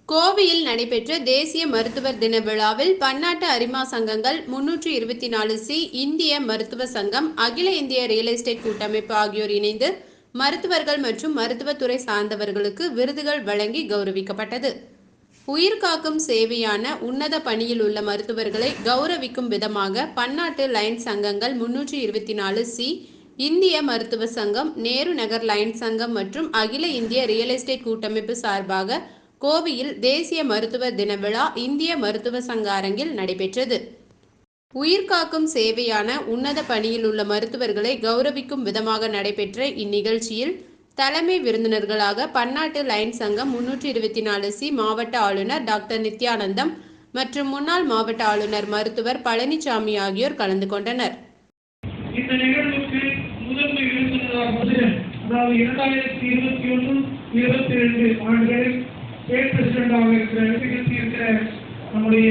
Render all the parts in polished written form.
கோவையில் நடைபெற்ற தேசிய மருத்துவர் தின விழாவில் பன்னாட்டு அரிமா சங்கங்கள் 324 இந்திய மருத்துவ சங்கம், அகில இந்திய ரியல் எஸ்டேட் கூட்டமைப்பு ஆகியோர் இணைந்து மருத்துவர்கள் மற்றும் மருத்துவத்துறை சார்ந்தவர்களுக்கு விருதுகள் வழங்கி கௌரவிக்கப்பட்டது. உயிர்காக்கும் சேவையான உன்னத பணியில் உள்ள மருத்துவர்களை கௌரவிக்கும் விதமாக பன்னாட்டு லைன்ஸ் சங்கங்கள் 324 இந்திய மருத்துவ சங்கம், நேரு நகர் லைன்ஸ் சங்கம் மற்றும் அகில இந்திய ரியல் எஸ்டேட் கூட்டமைப்பு சார்பாக கோவையில் தேசிய மருத்துவர் தின விழா இந்திய மருத்துவ சங்க அரங்கில் நடைபெற்றது. உயிர்காக்கும் சேவையான உன்னத பணியில் உள்ள மருத்துவர்களை கௌரவிக்கும் விதமாக நடைபெற்ற இந்நிகழ்ச்சியில் தலைமை விருந்தினர்களாக பன்னாட்டு லைன்ஸ் சங்கம் 324 மாவட்ட ஆளுநர் டாக்டர் நித்யானந்தம் மற்றும் முன்னாள் மாவட்ட ஆளுநர் மருத்துவர் பழனிசாமி ஆகியோர் கலந்து கொண்டனர். இந்த நிகழ்வுக்கு முதன்மை விருந்தினராக, அதாவது 2021-22 ஆண்டுகளில் ஸ்டேட் பிரசிடென்டாக இருக்கிற நம்முடைய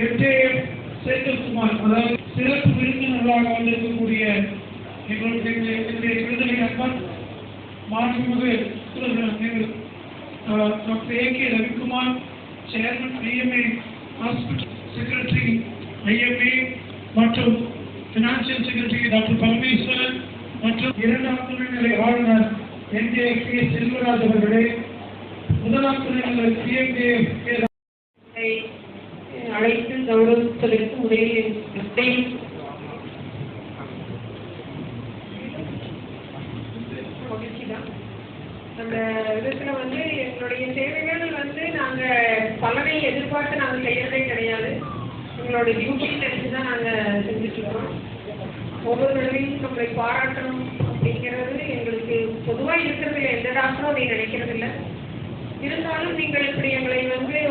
எம்ஜேஎஃப் சேகல்குமார், அதாவது சிறப்பு விருந்தினர்களாக வந்திருக்கக்கூடிய எங்களுடைய விடுதலை நண்பர் மாண்புமிகு doctor AK. Ravikumar, chairman IMA hospital secretary IMA மற்றும் பினான்சியல் செக்ரட்டரி டாக்டர் பரமேஸ்வரன் மற்றும் இரண்டாம் துணைநிலை ஆளுநர் என்.ஜே.கே. செல்வராஜ் அவர்களே, முதலாம் துணைநிலை சி.எம்.ஏ. அழைத்து கௌரவிப்பதற்கு முதலில் அந்த விதத்துல எங்களுடைய சேவைகள் நாங்கள் பலனை எதிர்பார்த்து நாங்கள் செய்யறதே கிடையாது. எங்களோட டியூட்டி நினைச்சு தான் நாங்கள் செஞ்சுட்டு இருக்கோம். ஒவ்வொரு தடவையும் நம்மளை பாராட்டணும் அப்படிங்கிறது எங்களுக்கு பொதுவாக இருக்கிறது இல்லை. எந்த டாக்டரும் அதை நினைக்கிறது இல்லை. இருந்தாலும் நீங்கள் இப்படி எங்களை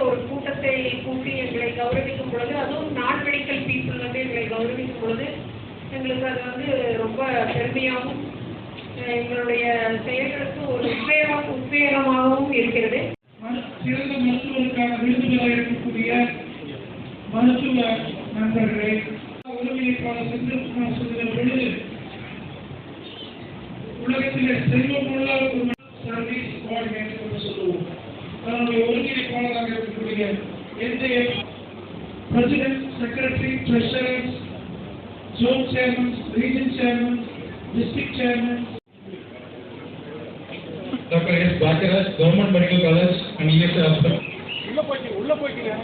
ஒரு கூட்டத்தை கூட்டி எங்களை கௌரவிக்கும் பொழுது, அதுவும் நான் மெடிக்கல் பீப்புள் எங்களை கௌரவிக்கும் பொழுது எங்களுக்கு அது ரொம்ப பெருமையாகவும் எங்களுடைய செயல்களுக்கு ஒரு உத்வேகமாகவும் இருக்கிறது. சிறந்த மருத்துவருக்கான விருதுகளை இருக்கக்கூடிய மருத்துவ நண்பர்களை ஒருங்கிணைப்பாளர் செந்தில்குமார் சொல்கிற பொழுது, உலகத்திலே செல்வமுள்ள சர்வீஸ் கோஆர்டினேட்டர் என்று சொல்லுவோம். அதனுடைய ஒருங்கிணைப்பாளராக இருக்கக்கூடிய NJF president, secretary, treasurers, zone chairmans, region chairmans, district chairmans, Dr. S. Bhattacharya, Government Medical College and ESI Hospital. உள்ள போய்க்கிறேன்.